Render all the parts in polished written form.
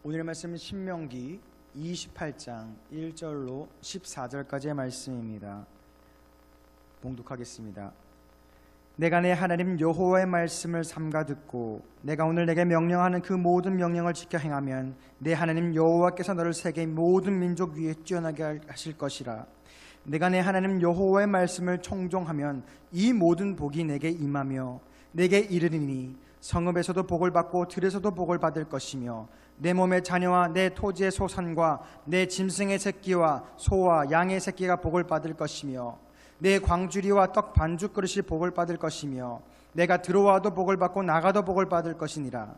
오늘의 말씀은 신명기 28장 1절로 14절까지의 말씀입니다. 봉독하겠습니다. 내가 내 하나님 여호와의 말씀을 삼가 듣고 내가 오늘 내게 명령하는 그 모든 명령을 지켜 행하면 내 하나님 여호와께서 너를 세계의 모든 민족 위에 뛰어나게 하실 것이라. 내가 내 하나님 여호와의 말씀을 청종하면 이 모든 복이 내게 임하며 내게 이르리니 성읍에서도 복을 받고 들에서도 복을 받을 것이며 내 몸의 자녀와 내 토지의 소산과 내 짐승의 새끼와 소와 양의 새끼가 복을 받을 것이며 내 광주리와 떡 반죽 그릇이 복을 받을 것이며 내가 들어와도 복을 받고 나가도 복을 받을 것이니라.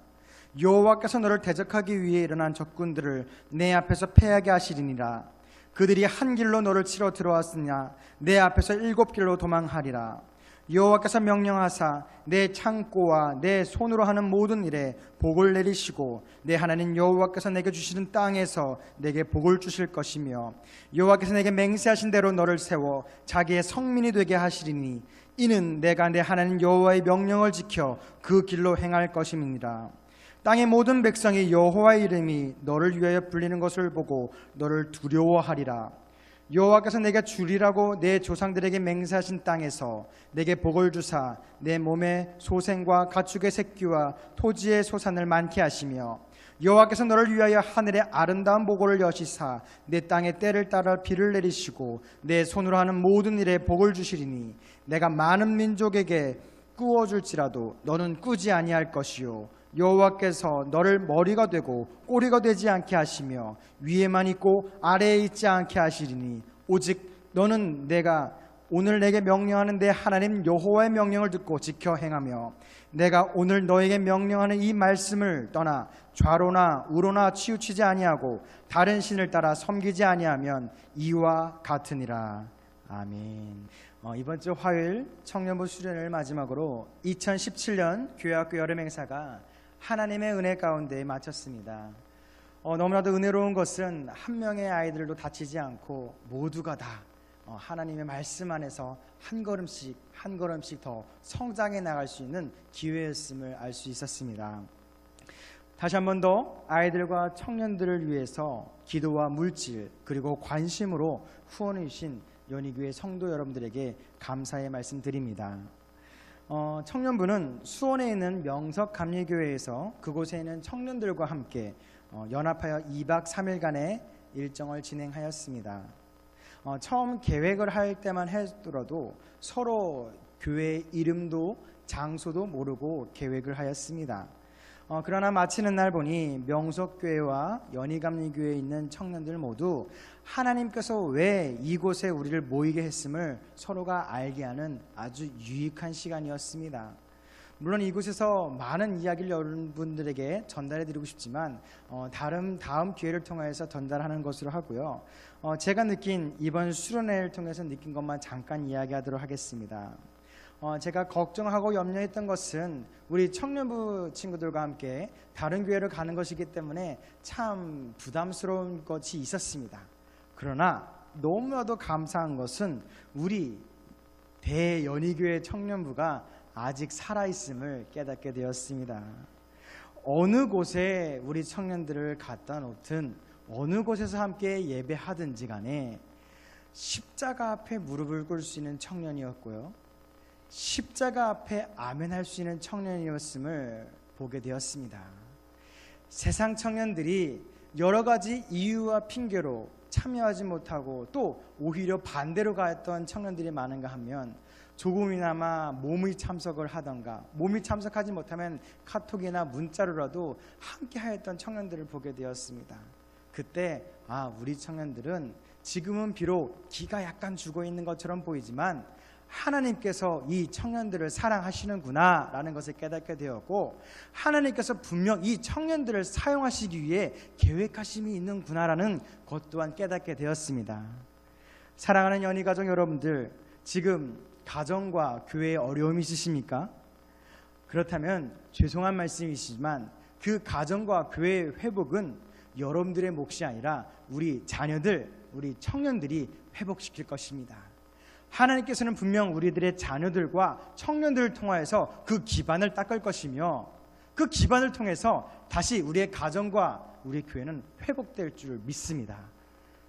여호와께서 너를 대적하기 위해 일어난 적군들을 내 앞에서 패하게 하시리니라. 그들이 한 길로 너를 치러 들어왔으냐 내 앞에서 7길로 도망하리라. 여호와께서 명령하사 내 창고와 내 손으로 하는 모든 일에 복을 내리시고 내 하나님 여호와께서 내게 주시는 땅에서 내게 복을 주실 것이며 여호와께서 내게 맹세하신 대로 너를 세워 자기의 성민이 되게 하시리니 이는 내가 내 하나님 여호와의 명령을 지켜 그 길로 행할 것임이니라. 땅의 모든 백성이 여호와의 이름이 너를 위하여 불리는 것을 보고 너를 두려워하리라. 여호와께서 내게 주리라고 내 조상들에게 맹세하신 땅에서 내게 복을 주사 내 몸의 소생과 가축의 새끼와 토지의 소산을 많게 하시며 여호와께서 너를 위하여 하늘의 아름다운 보고를 여시사 내 땅의 때를 따라 비를 내리시고 내 손으로 하는 모든 일에 복을 주시리니 내가 많은 민족에게 꾸어줄지라도 너는 꾸지 아니할 것이요 여호와께서 너를 머리가 되고 꼬리가 되지 않게 하시며 위에만 있고 아래에 있지 않게 하시리니 오직 너는 내가 오늘 내게 명령하는 내 하나님 여호와의 명령을 듣고 지켜 행하며 내가 오늘 너에게 명령하는 이 말씀을 떠나 좌로나 우로나 치우치지 아니하고 다른 신을 따라 섬기지 아니하면 이와 같으니라. 아멘. 이번 주 화요일 청년부 수련회를 마지막으로 2017년 교회학교 여름행사가 하나님의 은혜 가운데 마쳤습니다. 너무나도 은혜로운 것은 한 명의 아이들도 다치지 않고 모두가 다 하나님의 말씀 안에서 한 걸음씩 한 걸음씩 더 성장해 나갈 수 있는 기회였음을 알 수 있었습니다. 다시 한 번 더 아이들과 청년들을 위해서 기도와 물질 그리고 관심으로 후원해 주신 연희교회 성도 여러분들에게 감사의 말씀 드립니다. 청년부는 수원에 있는 명석감리교회에서 그곳에 있는 청년들과 함께 연합하여 2박 3일간의 일정을 진행하였습니다. 처음 계획을 할 때만 하더라도 서로 교회 이름도 장소도 모르고 계획을 하였습니다. 그러나 마치는 날 보니 명석교회와 연희감리교회에 있는 청년들 모두 하나님께서 왜 이곳에 우리를 모이게 했음을 서로가 알게 하는 아주 유익한 시간이었습니다. 물론 이곳에서 많은 이야기를 여러분들에게 전달해 드리고 싶지만 다음 기회를 통해서 전달하는 것으로 하고요. 제가 느낀 이번 수련회를 통해서 느낀 것만 잠깐 이야기하도록 하겠습니다. 제가 걱정하고 염려했던 것은 우리 청년부 친구들과 함께 다른 교회를 가는 것이기 때문에 참 부담스러운 것이 있었습니다. 그러나 너무나도 감사한 것은 우리 대연희교회 청년부가 아직 살아있음을 깨닫게 되었습니다. 어느 곳에 우리 청년들을 갖다 놓든 어느 곳에서 함께 예배하든지 간에 십자가 앞에 무릎을 꿇을 수 있는 청년이었고요, 십자가 앞에 아멘할 수 있는 청년이었음을 보게 되었습니다. 세상 청년들이 여러 가지 이유와 핑계로 참여하지 못하고 또 오히려 반대로 가했던 청년들이 많은가 하면 조금이나마 몸의 참석을 하던가 몸이 참석하지 못하면 카톡이나 문자로라도 함께 하였던 청년들을 보게 되었습니다. 그때 우리 청년들은 지금은 비록 기가 약간 죽어 있는 것처럼 보이지만 하나님께서 이 청년들을 사랑하시는구나 라는 것을 깨닫게 되었고, 하나님께서 분명 이 청년들을 사용하시기 위해 계획하심이 있는구나 라는 것 또한 깨닫게 되었습니다. 사랑하는 연희가족 여러분들, 지금 가정과 교회에 어려움이 있으십니까? 그렇다면 죄송한 말씀이시지만 그 가정과 교회의 회복은 여러분들의 몫이 아니라 우리 자녀들, 우리 청년들이 회복시킬 것입니다. 하나님께서는 분명 우리들의 자녀들과 청년들을 통하여서 그 기반을 닦을 것이며 그 기반을 통해서 다시 우리의 가정과 우리 교회는 회복될 줄 믿습니다.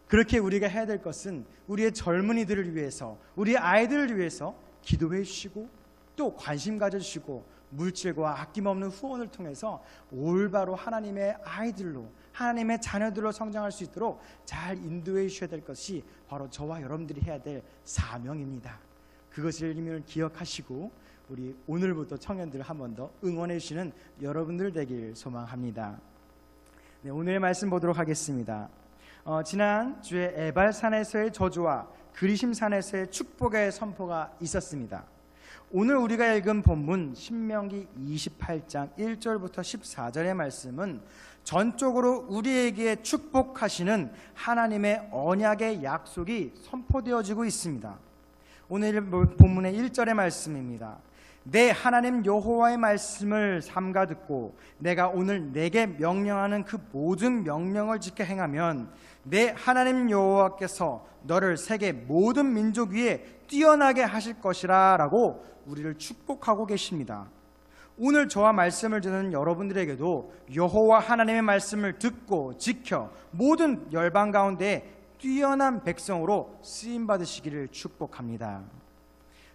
그렇게 우리가 해야 될 것은 우리의 젊은이들을 위해서, 우리 아이들을 위해서 기도해 주시고 또 관심 가져주시고 물질과 아낌없는 후원을 통해서 올바로 하나님의 아이들로, 하나님의 자녀들로 성장할 수 있도록 잘 인도해 주셔야 될 것이 바로 저와 여러분들이 해야 될 사명입니다. 그것을 기억하시고 우리 오늘부터 청년들을 한 번 더 응원해 주시는 여러분들 되길 소망합니다. 네, 오늘의 말씀 보도록 하겠습니다. 지난 주에 에발산에서의 저주와 그리심산에서의 축복의 선포가 있었습니다. 오늘 우리가 읽은 본문 신명기 28장 1절부터 14절의 말씀은 전적으로 우리에게 축복하시는 하나님의 언약의 약속이 선포되어지고 있습니다. 오늘 본문의 1절의 말씀입니다. 내 하나님 여호와의 말씀을 삼가 듣고 내가 오늘 내게 명령하는 그 모든 명령을 지켜 행하면 내 하나님 여호와께서 너를 세계 모든 민족 위에 뛰어나게 하실 것이라 라고 우리를 축복하고 계십니다. 오늘 저와 말씀을 듣는 여러분들에게도 여호와 하나님의 말씀을 듣고 지켜 모든 열방 가운데 뛰어난 백성으로 쓰임받으시기를 축복합니다.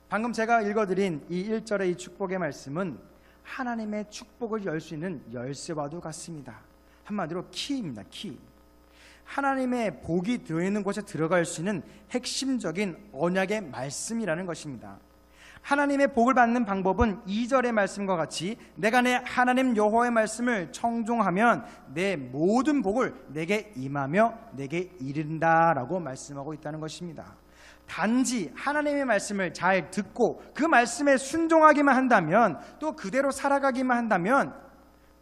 방금 제가 읽어드린 이 1절의 이 축복의 말씀은 하나님의 축복을 열 수 있는 열쇠와도 같습니다. 한마디로 키입니다. 키. 하나님의 복이 들어있는 곳에 들어갈 수 있는 핵심적인 언약의 말씀이라는 것입니다. 하나님의 복을 받는 방법은 2절의 말씀과 같이 내가 내 하나님 여호와의 말씀을 청종하면 내 모든 복을 내게 임하며 내게 이른다라고 말씀하고 있다는 것입니다. 단지 하나님의 말씀을 잘 듣고 그 말씀에 순종하기만 한다면, 또 그대로 살아가기만 한다면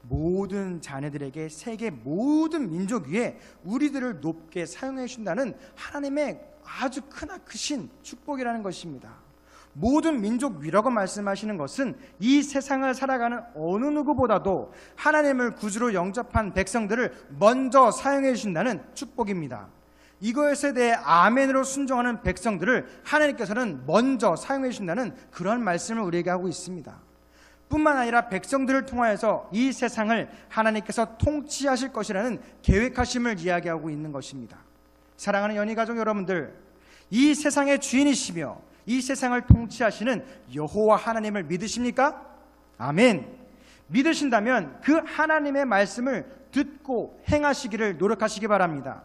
모든 자녀들에게 세계 모든 민족 위에 우리들을 높게 사용해 주신다는 하나님의 아주 크신 축복이라는 것입니다. 모든 민족 위라고 말씀하시는 것은 이 세상을 살아가는 어느 누구보다도 하나님을 구주로 영접한 백성들을 먼저 사용해 주신다는 축복입니다. 이것에 대해 아멘으로 순종하는 백성들을 하나님께서는 먼저 사용해 주신다는 그런 말씀을 우리에게 하고 있습니다. 뿐만 아니라 백성들을 통하여서 이 세상을 하나님께서 통치하실 것이라는 계획하심을 이야기하고 있는 것입니다. 사랑하는 연희가족 여러분들, 이 세상의 주인이시며 이 세상을 통치하시는 여호와 하나님을 믿으십니까? 아멘. 믿으신다면 그 하나님의 말씀을 듣고 행하시기를 노력하시기 바랍니다.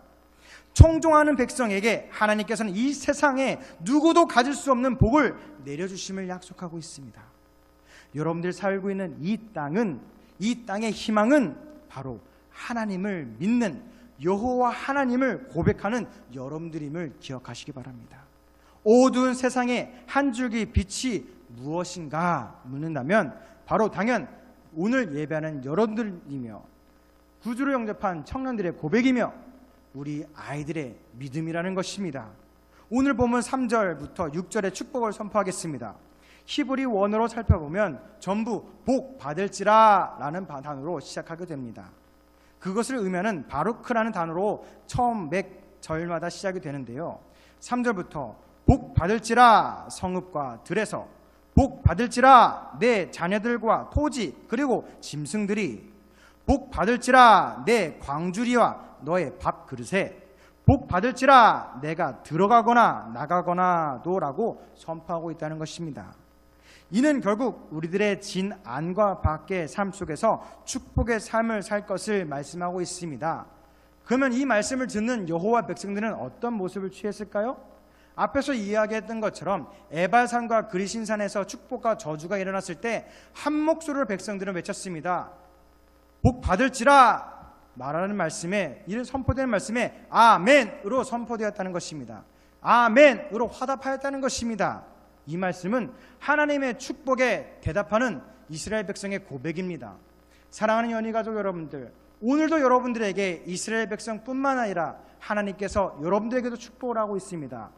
청종하는 백성에게 하나님께서는 이 세상에 누구도 가질 수 없는 복을 내려주심을 약속하고 있습니다. 여러분들이 살고 있는 이 땅의 희망은 바로 하나님을 믿는 여호와 하나님을 고백하는 여러분들임을 기억하시기 바랍니다. 어두운 세상에 한 줄기 빛이 무엇인가 묻는다면 바로 당연 오늘 예배하는 여러분들이며 구주로 영접한 청년들의 고백이며 우리 아이들의 믿음이라는 것입니다. 오늘 본문 3절부터 6절의 축복을 선포하겠습니다. 히브리 원어로 살펴보면 전부 복 받을지라 라는 단어로 시작하게 됩니다. 그것을 의미하는 바루크라는 단어로 처음 몇 절마다 시작이 되는데요. 3절부터 복 받을지라 성읍과 들에서, 복 받을지라 내 자녀들과 토지 그리고 짐승들이, 복 받을지라 내 광주리와 너의 밥 그릇에, 복 받을지라 내가 들어가거나 나가거나도 라고 선포하고 있다는 것입니다. 이는 결국 우리들의 진 안과 밖의 삶 속에서 축복의 삶을 살 것을 말씀하고 있습니다. 그러면 이 말씀을 듣는 여호와 백성들은 어떤 모습을 취했을까요? 앞에서 이야기했던 것처럼 에발산과 그리심산에서 축복과 저주가 일어났을 때 한 목소리로 백성들은 외쳤습니다. 복 받을지라 말하는 말씀에, 이를 선포되는 말씀에 아멘으로 선포되었다는 것입니다. 아멘으로 화답하였다는 것입니다. 이 말씀은 하나님의 축복에 대답하는 이스라엘 백성의 고백입니다. 사랑하는 연희가족 여러분들, 오늘도 여러분들에게 이스라엘 백성뿐만 아니라 하나님께서 여러분들에게도 축복을 하고 있습니다.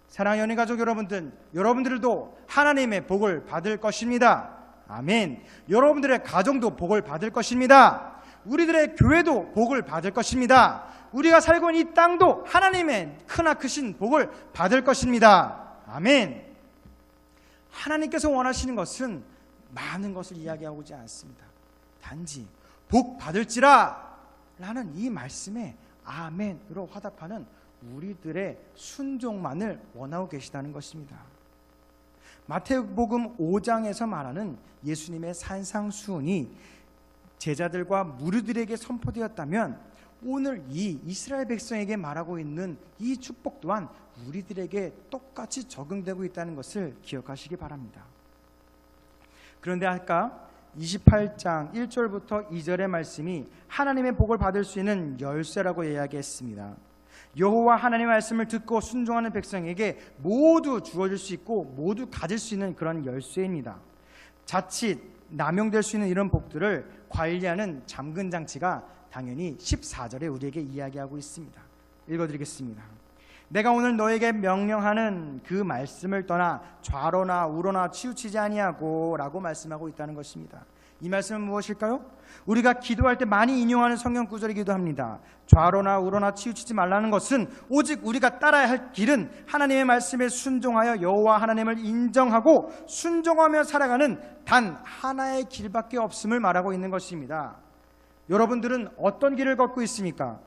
사랑하는 연희가족 여러분들, 여러분들도 하나님의 복을 받을 것입니다. 아멘. 여러분들의 가정도 복을 받을 것입니다. 우리들의 교회도 복을 받을 것입니다. 우리가 살고 있는 이 땅도 하나님의 크신 복을 받을 것입니다. 아멘. 하나님께서 원하시는 것은 많은 것을 이야기하고 있지 않습니다. 단지 복 받을지라 라는 이 말씀에 아멘으로 화답하는 우리들의 순종만을 원하고 계시다는 것입니다. 마태복음 5장에서 말하는 예수님의 산상수훈이 제자들과 무리들에게 선포되었다면 오늘 이 이스라엘 백성에게 말하고 있는 이 축복 또한 우리들에게 똑같이 적용되고 있다는 것을 기억하시기 바랍니다. 그런데 아까 28장 1절부터 2절의 말씀이 하나님의 복을 받을 수 있는 열쇠라고 이야기했습니다. 여호와 하나님의 말씀을 듣고 순종하는 백성에게 모두 주어질 수 있고 모두 가질 수 있는 그런 열쇠입니다. 자칫 남용될 수 있는 이런 복들을 관리하는 잠금 장치가 당연히 14절에 우리에게 이야기하고 있습니다. 읽어드리겠습니다. 내가 오늘 너에게 명령하는 그 말씀을 떠나 좌로나 우로나 치우치지 아니하고 라고 말씀하고 있다는 것입니다. 이 말씀은 무엇일까요? 우리가 기도할 때 많이 인용하는 성경 구절이기도 합니다. 좌로나 우로나 치우치지 말라는 것은 오직 우리가 따라야 할 길은 하나님의 말씀에 순종하여 여호와 하나님을 인정하고 순종하며 살아가는 단 하나의 길밖에 없음을 말하고 있는 것입니다. 여러분들은 어떤 길을 걷고 있습니까?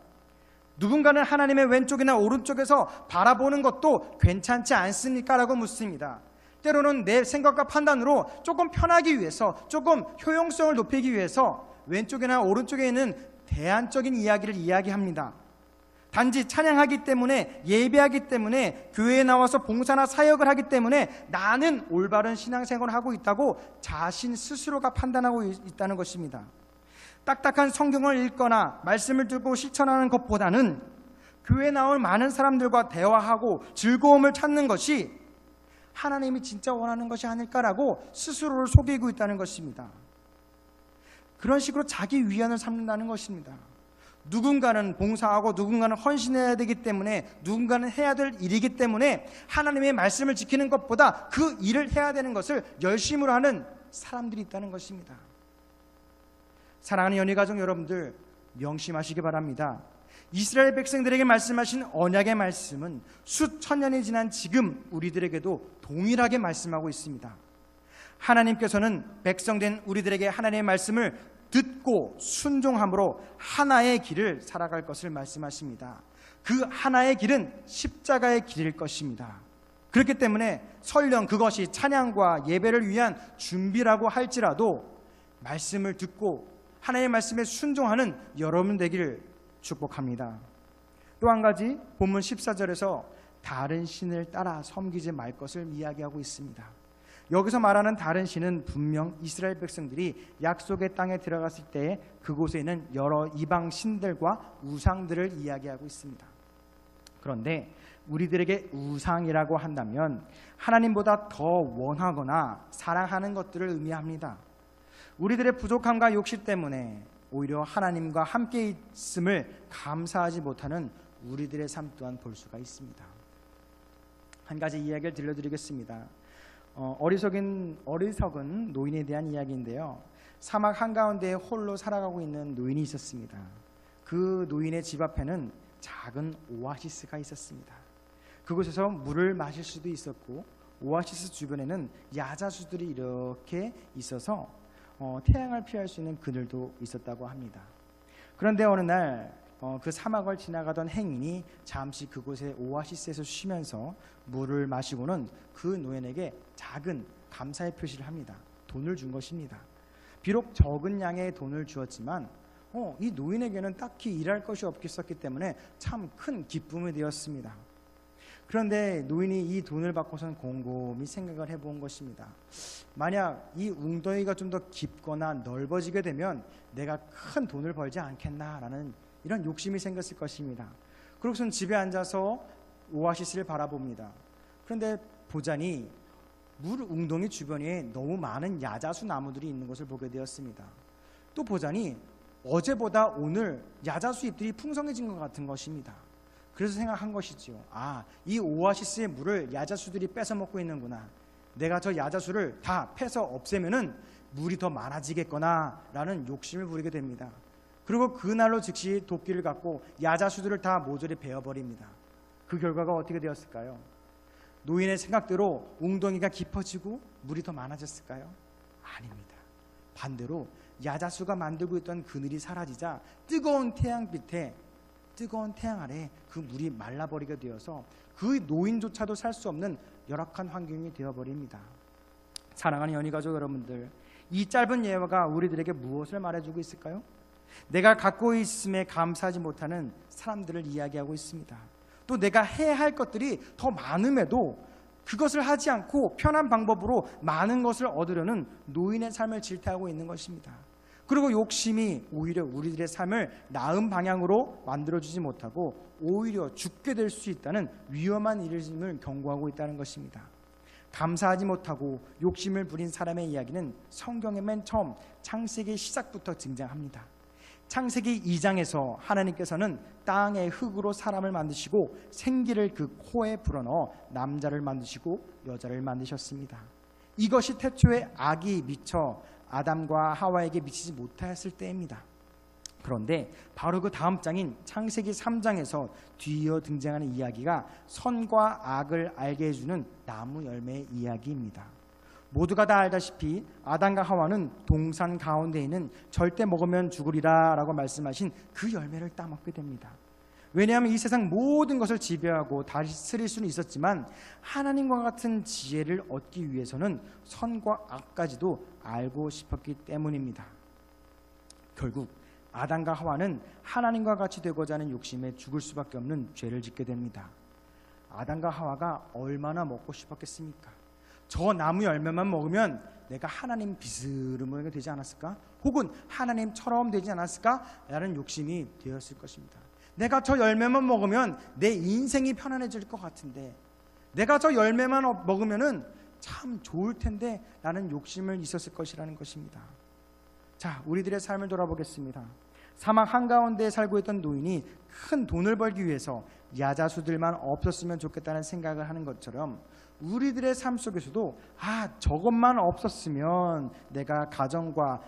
누군가는 하나님의 왼쪽이나 오른쪽에서 바라보는 것도 괜찮지 않습니까? 라고 묻습니다. 때로는 내 생각과 판단으로 조금 편하기 위해서, 조금 효용성을 높이기 위해서 왼쪽이나 오른쪽에 있는 대안적인 이야기를 이야기합니다. 단지 찬양하기 때문에, 예배하기 때문에, 교회에 나와서 봉사나 사역을 하기 때문에 나는 올바른 신앙생활을 하고 있다고 자신 스스로가 판단하고 있다는 것입니다. 딱딱한 성경을 읽거나 말씀을 듣고 실천하는 것보다는 교회에 나올 많은 사람들과 대화하고 즐거움을 찾는 것이 하나님이 진짜 원하는 것이 아닐까라고 스스로를 속이고 있다는 것입니다. 그런 식으로 자기 위안을 삼는다는 것입니다. 누군가는 봉사하고 누군가는 헌신해야 되기 때문에, 누군가는 해야 될 일이기 때문에 하나님의 말씀을 지키는 것보다 그 일을 해야 되는 것을 열심으로 하는 사람들이 있다는 것입니다. 사랑하는 연희가족 여러분들, 명심하시기 바랍니다. 이스라엘 백성들에게 말씀하신 언약의 말씀은 수천 년이 지난 지금 우리들에게도 동일하게 말씀하고 있습니다. 하나님께서는 백성된 우리들에게 하나님의 말씀을 듣고 순종함으로 하나의 길을 살아갈 것을 말씀하십니다. 그 하나의 길은 십자가의 길일 것입니다. 그렇기 때문에 설령 그것이 찬양과 예배를 위한 준비라고 할지라도 말씀을 듣고 하나님의 말씀에 순종하는 여러분 되기를 축복합니다. 또 한 가지, 본문 14절에서 다른 신을 따라 섬기지 말 것을 이야기하고 있습니다. 여기서 말하는 다른 신은 분명 이스라엘 백성들이 약속의 땅에 들어갔을 때 그곳에 있는 여러 이방 신들과 우상들을 이야기하고 있습니다. 그런데 우리들에게 우상이라고 한다면 하나님보다 더 원하거나 사랑하는 것들을 의미합니다. 우리들의 부족함과 욕심 때문에 오히려 하나님과 함께 있음을 감사하지 못하는 우리들의 삶 또한 볼 수가 있습니다. 한 가지 이야기를 들려드리겠습니다. 어리석은 노인에 대한 이야기인데요. 사막 한가운데에 홀로 살아가고 있는 노인이 있었습니다. 그 노인의 집 앞에는 작은 오아시스가 있었습니다. 그곳에서 물을 마실 수도 있었고, 오아시스 주변에는 야자수들이 이렇게 있어서 태양을 피할 수 있는 그늘도 있었다고 합니다. 그런데 어느 날 그 사막을 지나가던 행인이 잠시 그곳의 오아시스에서 쉬면서 물을 마시고는 그 노인에게 작은 감사의 표시를 합니다. 돈을 준 것입니다. 비록 적은 양의 돈을 주었지만 이 노인에게는 딱히 일할 것이 없었기 때문에 참 큰 기쁨이 되었습니다. 그런데 노인이 이 돈을 받고선 곰곰이 생각을 해본 것입니다. 만약 이 웅덩이가 좀 더 깊거나 넓어지게 되면 내가 큰 돈을 벌지 않겠나라는 이런 욕심이 생겼을 것입니다. 그러고선 집에 앉아서 오아시스를 바라봅니다. 그런데 보자니 물 웅덩이 주변에 너무 많은 야자수 나무들이 있는 것을 보게 되었습니다. 또 보자니 어제보다 오늘 야자수 잎들이 풍성해진 것 같은 것입니다. 그래서 생각한 것이지요. 이 오아시스의 물을 야자수들이 뺏어 먹고 있는구나. 내가 저 야자수를 다 패서 없애면은 물이 더 많아지겠구나 라는 욕심을 부리게 됩니다. 그리고 그날로 즉시 도끼를 갖고 야자수들을 다 모조리 베어버립니다. 그 결과가 어떻게 되었을까요? 노인의 생각대로 웅덩이가 깊어지고 물이 더 많아졌을까요? 아닙니다. 반대로 야자수가 만들고 있던 그늘이 사라지자 뜨거운 태양 아래 그 물이 말라버리게 되어서 그 노인조차도 살 수 없는 열악한 환경이 되어버립니다. 사랑하는 연희가족 여러분들, 이 짧은 예화가 우리들에게 무엇을 말해주고 있을까요? 내가 갖고 있음에 감사하지 못하는 사람들을 이야기하고 있습니다. 또 내가 해야 할 것들이 더 많음에도 그것을 하지 않고 편한 방법으로 많은 것을 얻으려는 노인의 삶을 질타하고 있는 것입니다. 그리고 욕심이 오히려 우리들의 삶을 나은 방향으로 만들어주지 못하고 오히려 죽게 될 수 있다는 위험한 일임을 경고하고 있다는 것입니다. 감사하지 못하고 욕심을 부린 사람의 이야기는 성경의 맨 처음 창세기 시작부터 등장합니다. 창세기 2장에서 하나님께서는 땅의 흙으로 사람을 만드시고 생기를 그 코에 불어넣어 남자를 만드시고 여자를 만드셨습니다. 이것이 태초에 악이 미쳐 아담과 하와에게 미치지 못하였을 때입니다. 그런데 바로 그 다음 장인 창세기 3장에서 뒤이어 등장하는 이야기가 선과 악을 알게 해주는 나무 열매의 이야기입니다. 모두가 다 알다시피 아담과 하와는 동산 가운데 있는 절대 먹으면 죽으리라 라고 말씀하신 그 열매를 따먹게 됩니다. 왜냐하면 이 세상 모든 것을 지배하고 다스릴 수는 있었지만 하나님과 같은 지혜를 얻기 위해서는 선과 악까지도 알고 싶었기 때문입니다. 결국 아담과 하와는 하나님과 같이 되고자 하는 욕심에 죽을 수밖에 없는 죄를 짓게 됩니다. 아담과 하와가 얼마나 먹고 싶었겠습니까? 저 나무 열매만 먹으면 내가 하나님 비스름하게 되지 않았을까? 혹은 하나님처럼 되지 않았을까? 라는 욕심이 되었을 것입니다. 내가 저 열매만 먹으면 내 인생이 편안해질 것 같은데, 내가 저 열매만 먹으면 참 좋을 텐데 라는 욕심을 있었을 것이라는 것입니다. 자, 우리들의 삶을 돌아보겠습니다. 사막 한가운데에 살고 있던 노인이 큰 돈을 벌기 위해서 야자수들만 없었으면 좋겠다는 생각을 하는 것처럼 우리들의 삶 속에서도 저것만 없었으면 내가 가정과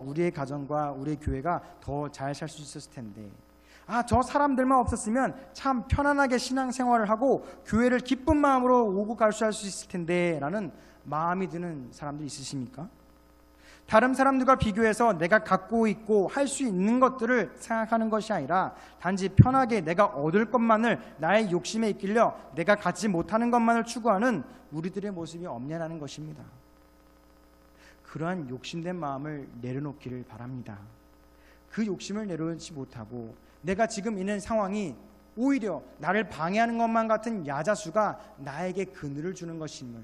우리의 가정과 우리의 교회가 더 잘 살 수 있었을 텐데, 저 사람들만 없었으면 참 편안하게 신앙생활을 하고 교회를 기쁜 마음으로 오고 갈수할 수 있을 텐데 라는 마음이 드는 사람들 있으십니까? 다른 사람들과 비교해서 내가 갖고 있고 할 수 있는 것들을 생각하는 것이 아니라 단지 편하게 내가 얻을 것만을 나의 욕심에 이끌려 내가 갖지 못하는 것만을 추구하는 우리들의 모습이 없냐라는 것입니다. 그러한 욕심된 마음을 내려놓기를 바랍니다. 그 욕심을 내려놓지 못하고 내가 지금 있는 상황이 오히려 나를 방해하는 것만 같은 야자수가 나에게 그늘을 주는 것임을,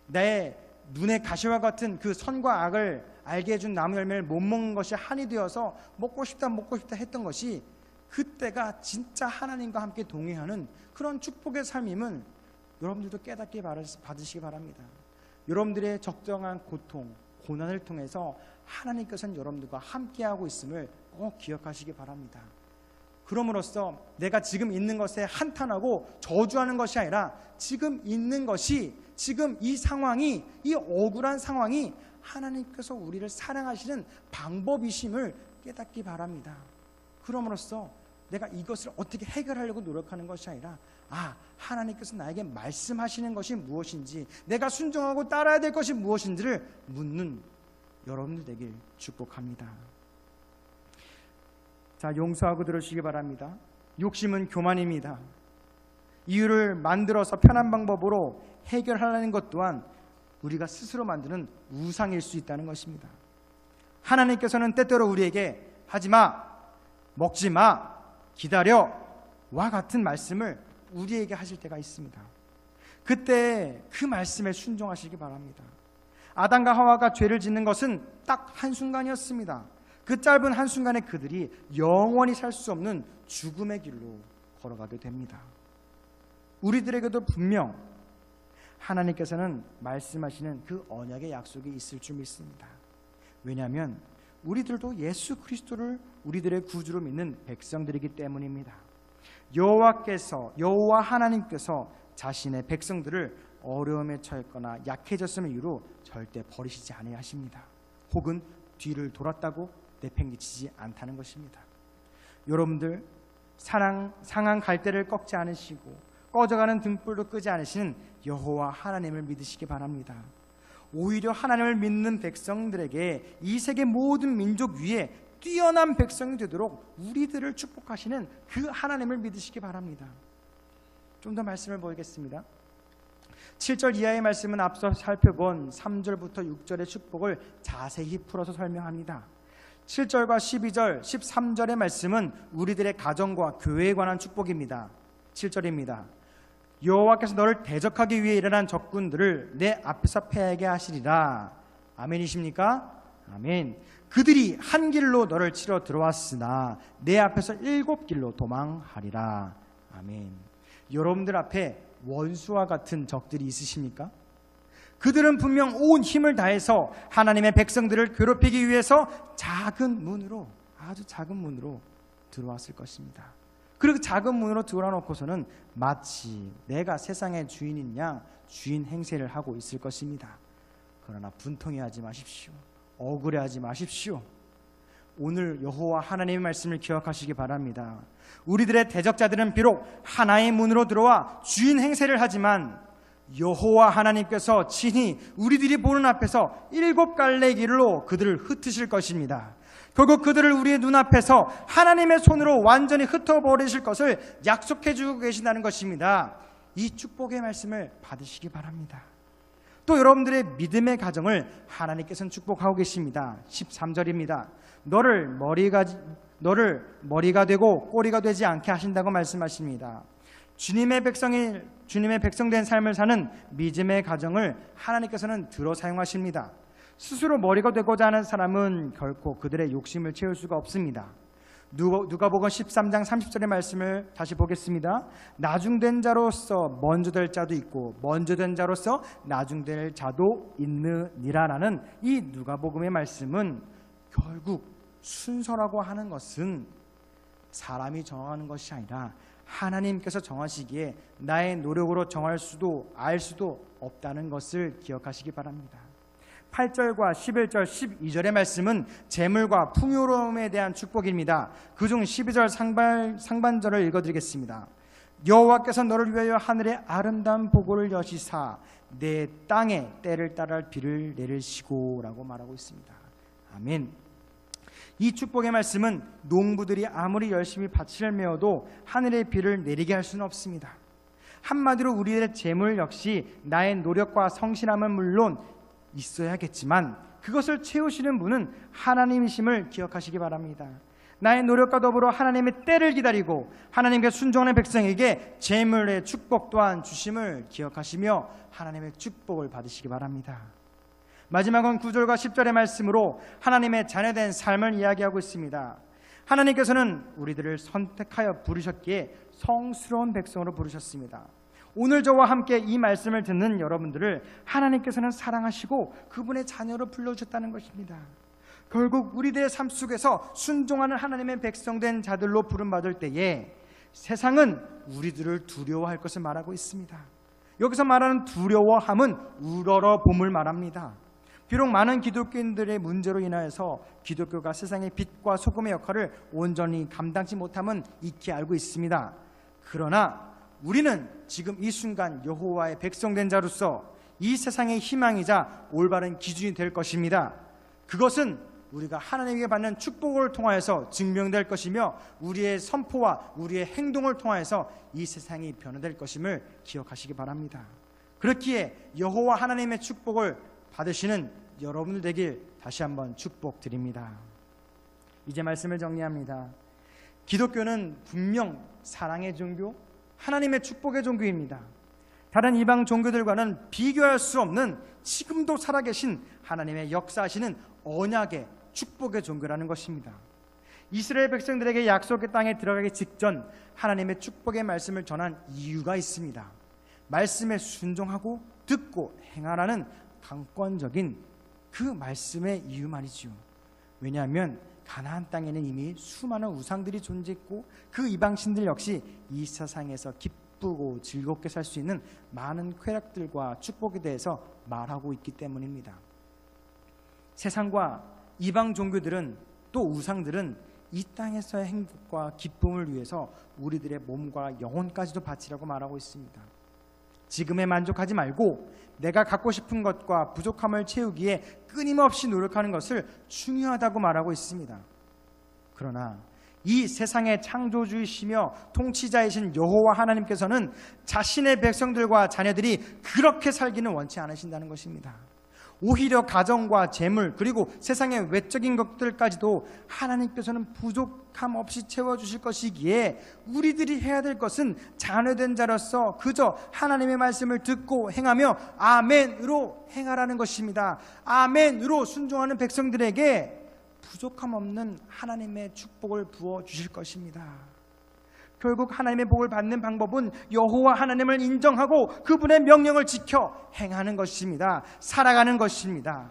내 눈의 가시와 같은 그 선과 악을 알게 해준 나무 열매를 못 먹는 것이 한이 되어서 먹고 싶다 했던 것이 그때가 진짜 하나님과 함께 동행하는 그런 축복의 삶임은 여러분들도 깨닫게 받으시기 바랍니다. 여러분들의 적정한 고통, 고난을 통해서 하나님께서는 여러분들과 함께하고 있음을 꼭 기억하시기 바랍니다. 그럼으로써 내가 지금 있는 것에 한탄하고 저주하는 것이 아니라 지금 있는 것이, 지금 이 상황이, 이 억울한 상황이 하나님께서 우리를 사랑하시는 방법이심을 깨닫기 바랍니다. 그럼으로써 내가 이것을 어떻게 해결하려고 노력하는 것이 아니라 하나님께서 나에게 말씀하시는 것이 무엇인지, 내가 순종하고 따라야 될 것이 무엇인지를 묻는 여러분들 되길 축복합니다. 자, 용서하고 들으시기 바랍니다. 욕심은 교만입니다. 이유를 만들어서 편한 방법으로 해결하려는 것 또한 우리가 스스로 만드는 우상일 수 있다는 것입니다. 하나님께서는 때때로 우리에게 하지마, 먹지마, 기다려 와 같은 말씀을 우리에게 하실 때가 있습니다. 그때 그 말씀에 순종하시기 바랍니다. 아담과 하와가 죄를 짓는 것은 딱 한순간이었습니다. 그 짧은 한순간에 그들이 영원히 살 수 없는 죽음의 길로 걸어가게 됩니다. 우리들에게도 분명 하나님께서는 말씀하시는 그 언약의 약속이 있을 줄 믿습니다. 왜냐하면 우리들도 예수 그리스도를 우리들의 구주로 믿는 백성들이기 때문입니다. 여호와 하나님께서 자신의 백성들을 어려움에 처했거나 약해졌음을 이유로 절대 버리시지 아니하십니다. 혹은 뒤를 돌았다고 내팽개치지 않다는 것입니다. 여러분들 상한 갈대를 꺾지 않으시고 꺼져가는 등불도 끄지 않으시는 여호와 하나님을 믿으시기 바랍니다. 오히려 하나님을 믿는 백성들에게 이 세계 모든 민족 위에 뛰어난 백성이 되도록 우리들을 축복하시는 그 하나님을 믿으시기 바랍니다. 좀 더 말씀을 보겠습니다. 7절 이하의 말씀은 앞서 살펴본 3절부터 6절의 축복을 자세히 풀어서 설명합니다. 7절과 12절, 13절의 말씀은 우리들의 가정과 교회에 관한 축복입니다. 7절입니다. 여호와께서 너를 대적하기 위해 일어난 적군들을 내 앞에서 패하게 하시리라. 아멘이십니까? 아멘. 그들이 한 길로 너를 치러 들어왔으나 내 앞에서 7길로 도망하리라. 아멘. 여러분들 앞에 원수와 같은 적들이 있으십니까? 그들은 분명 온 힘을 다해서 하나님의 백성들을 괴롭히기 위해서 작은 문으로, 아주 작은 문으로 들어왔을 것입니다. 그리고 작은 문으로 들어놓고서는 마치 내가 세상의 주인인 양 주인 행세를 하고 있을 것입니다. 그러나 분통해하지 마십시오. 억울해하지 마십시오. 오늘 여호와 하나님의 말씀을 기억하시기 바랍니다. 우리들의 대적자들은 비록 하나의 문으로 들어와 주인 행세를 하지만 여호와 하나님께서 친히 우리들이 보는 앞에서 7갈래 길로 그들을 흩으실 것입니다. 결국 그들을 우리의 눈앞에서 하나님의 손으로 완전히 흩어버리실 것을 약속해 주고 계신다는 것입니다. 이 축복의 말씀을 받으시기 바랍니다. 또 여러분들의 믿음의 가정을 하나님께서는 축복하고 계십니다. 13절입니다. 너를 머리가 되고 꼬리가 되지 않게 하신다고 말씀하십니다. 주님의 백성된 삶을 사는 믿음의 가정을 하나님께서는 들어 사용하십니다. 스스로 머리가 되고자 하는 사람은 결코 그들의 욕심을 채울 수가 없습니다. 누가복음 13장 30절의 말씀을 다시 보겠습니다. 나중된 자로서 먼저 될 자도 있고 먼저 된 자로서 나중될 자도 있느니라라는 이 누가복음의 말씀은 결국 순서라고 하는 것은 사람이 정하는 것이 아니라 하나님께서 정하시기에 나의 노력으로 정할 수도 알 수도 없다는 것을 기억하시기 바랍니다. 8절과 11절, 12절의 말씀은 재물과 풍요로움에 대한 축복입니다. 그중 12절 상반절을 읽어드리겠습니다. 여호와께서 너를 위하여 하늘의 아름다운 보고를 여시사 내 땅에 때를 따라 비를 내리시고 라고 말하고 있습니다. 아멘. 이 축복의 말씀은 농부들이 아무리 열심히 밭을 메어도 하늘의 비를 내리게 할 수는 없습니다. 한마디로 우리의 재물 역시 나의 노력과 성실함은 물론 있어야겠지만 그것을 채우시는 분은 하나님이심을 기억하시기 바랍니다. 나의 노력과 더불어 하나님의 때를 기다리고 하나님께 순종하는 백성에게 재물의 축복 또한 주심을 기억하시며 하나님의 축복을 받으시기 바랍니다. 마지막은 9절과 10절의 말씀으로 하나님의 자녀된 삶을 이야기하고 있습니다. 하나님께서는 우리들을 선택하여 부르셨기에 성스러운 백성으로 부르셨습니다. 오늘 저와 함께 이 말씀을 듣는 여러분들을 하나님께서는 사랑하시고 그분의 자녀로 불러주셨다는 것입니다. 결국 우리들의 삶 속에서 순종하는 하나님의 백성된 자들로 부름받을 때에 세상은 우리들을 두려워할 것을 말하고 있습니다. 여기서 말하는 두려워함은 우러러봄을 말합니다. 비록 많은 기독교인들의 문제로 인하여서 기독교가 세상의 빛과 소금의 역할을 온전히 감당치 못함은 익히 알고 있습니다. 그러나 우리는 지금 이 순간 여호와의 백성된 자로서 이 세상의 희망이자 올바른 기준이 될 것입니다. 그것은 우리가 하나님에게 받는 축복을 통하여서 증명될 것이며 우리의 선포와 우리의 행동을 통하여서 이 세상이 변화될 것임을 기억하시기 바랍니다. 그렇기에 여호와 하나님의 축복을 받으시는 여러분들 되길 다시 한번 축복드립니다. 이제 말씀을 정리합니다. 기독교는 분명 사랑의 종교, 하나님의 축복의 종교입니다. 다른 이방 종교들과는 비교할 수 없는 지금도 살아계신 하나님의 역사하시는 언약의 축복의 종교라는 것입니다. 이스라엘 백성들에게 약속의 땅에 들어가기 직전 하나님의 축복의 말씀을 전한 이유가 있습니다. 말씀에 순종하고 듣고 행하라는 강권적인 그 말씀의 이유 말이죠. 왜냐하면 가나안 땅에는 이미 수많은 우상들이 존재했고 그 이방신들 역시 이 세상에서 기쁘고 즐겁게 살 수 있는 많은 쾌락들과 축복에 대해서 말하고 있기 때문입니다. 세상과 이방 종교들은 또 우상들은 이 땅에서의 행복과 기쁨을 위해서 우리들의 몸과 영혼까지도 바치라고 말하고 있습니다. 지금에 만족하지 말고 내가 갖고 싶은 것과 부족함을 채우기에 끊임없이 노력하는 것을 중요하다고 말하고 있습니다. 그러나 이 세상의 창조주이시며 통치자이신 여호와 하나님께서는 자신의 백성들과 자녀들이 그렇게 살기는 원치 않으신다는 것입니다. 오히려 가정과 재물 그리고 세상의 외적인 것들까지도 하나님께서는 부족함 없이 채워주실 것이기에 우리들이 해야 될 것은 자녀된 자로서 그저 하나님의 말씀을 듣고 행하며 아멘으로 행하라는 것입니다. 아멘으로 순종하는 백성들에게 부족함 없는 하나님의 축복을 부어주실 것입니다. 결국 하나님의 복을 받는 방법은 여호와 하나님을 인정하고 그분의 명령을 지켜 행하는 것입니다. 살아가는 것입니다.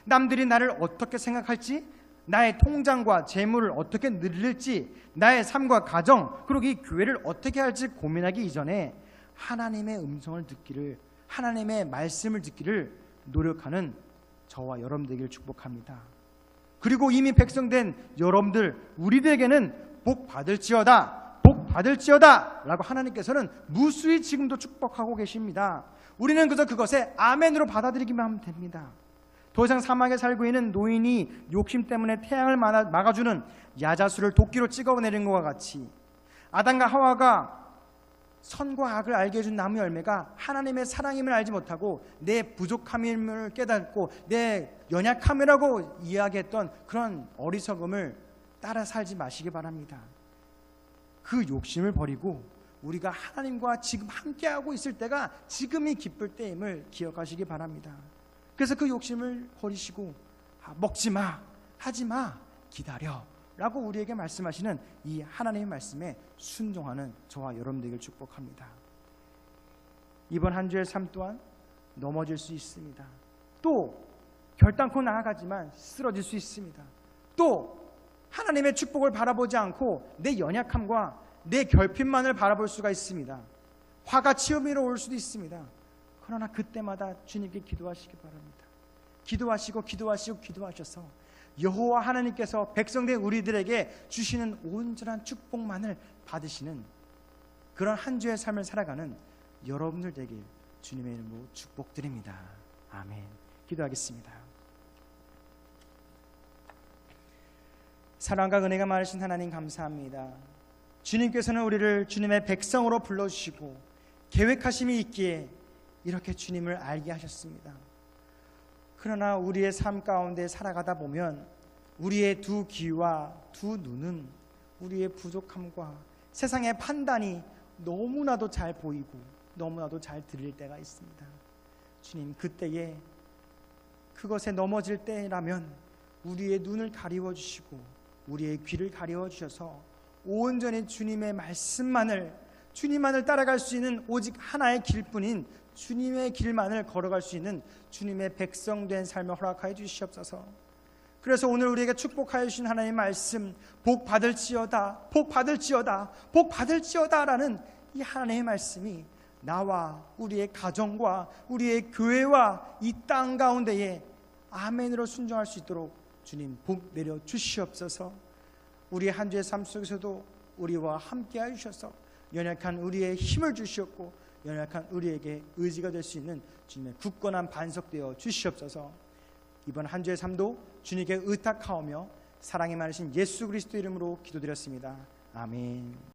남들이 나를 어떻게 생각할지, 나의 통장과 재물을 어떻게 늘릴지, 나의 삶과 가정 그리고 이 교회를 어떻게 할지 고민하기 이전에 하나님의 음성을 듣기를, 하나님의 말씀을 듣기를 노력하는 저와 여러분 되기를 축복합니다. 그리고 이미 백성된 여러분들, 우리들에게는 복 받을지어다, 복 받을지어다 라고 하나님께서는 무수히 지금도 축복하고 계십니다. 우리는 그저 그것에 아멘으로 받아들이기만 하면 됩니다. 더 이상 사막에 살고 있는 노인이 욕심 때문에 태양을 막아주는 야자수를 도끼로 찍어내는 것과 같이 아담과 하와가 선과 악을 알게 해준 나무 열매가 하나님의 사랑임을 알지 못하고 내 부족함임을 깨닫고 내 연약함이라고 이야기했던 그런 어리석음을 따라 살지 마시기 바랍니다. 그 욕심을 버리고 우리가 하나님과 지금 함께하고 있을 때가 지금이 기쁠 때임을 기억하시기 바랍니다. 그래서 그 욕심을 버리시고 먹지 마, 하지 마, 기다려 라고 우리에게 말씀하시는 이 하나님의 말씀에 순종하는 저와 여러분들에게 축복합니다. 이번 한 주의 삶 또한 넘어질 수 있습니다. 또 결단코 나아가지만 쓰러질 수 있습니다. 또 하나님의 축복을 바라보지 않고 내 연약함과 내 결핍만을 바라볼 수가 있습니다. 화가 치우미러 올 수도 있습니다. 그러나 그때마다 주님께 기도하시기 바랍니다. 기도하셔서 여호와 하나님께서 백성된 우리들에게 주시는 온전한 축복만을 받으시는 그런 한 주의 삶을 살아가는 여러분들 되길 주님의 이름으로 축복드립니다. 아멘. 기도하겠습니다. 사랑과 은혜가 많으신 하나님 감사합니다. 주님께서는 우리를 주님의 백성으로 불러주시고 계획하심이 있기에 이렇게 주님을 알게 하셨습니다. 그러나 우리의 삶 가운데 살아가다 보면 우리의 두 귀와 두 눈은 우리의 부족함과 세상의 판단이 너무나도 잘 보이고 너무나도 잘 들릴 때가 있습니다. 주님, 그때에 그것에 넘어질 때라면 우리의 눈을 가리워 주시고 우리의 귀를 가리워 주셔서 온전히 주님의 말씀만을, 주님만을 따라갈 수 있는 오직 하나의 길뿐인 주님의 길만을 걸어갈 수 있는 주님의 백성된 삶을 허락하여 주시옵소서. 그래서 오늘 우리에게 축복하여 주신 하나님의 말씀, 복 받을지어다, 복 받을지어다, 복 받을지어다 라는 이 하나님의 말씀이 나와 우리의 가정과 우리의 교회와 이 땅 가운데에 아멘으로 순종할 수 있도록 주님 복 내려 주시옵소서. 우리의 한 주의 삶 속에서도 우리와 함께하여 주셔서 연약한 우리의 힘을 주시옵고 연약한 우리에게 의지가 될 수 있는 주님의 굳건한 반석되어 주시옵소서. 이번 한 주의 삶도 주님께 의탁하오며 사랑이 많으신 예수 그리스도 이름으로 기도드렸습니다. 아멘.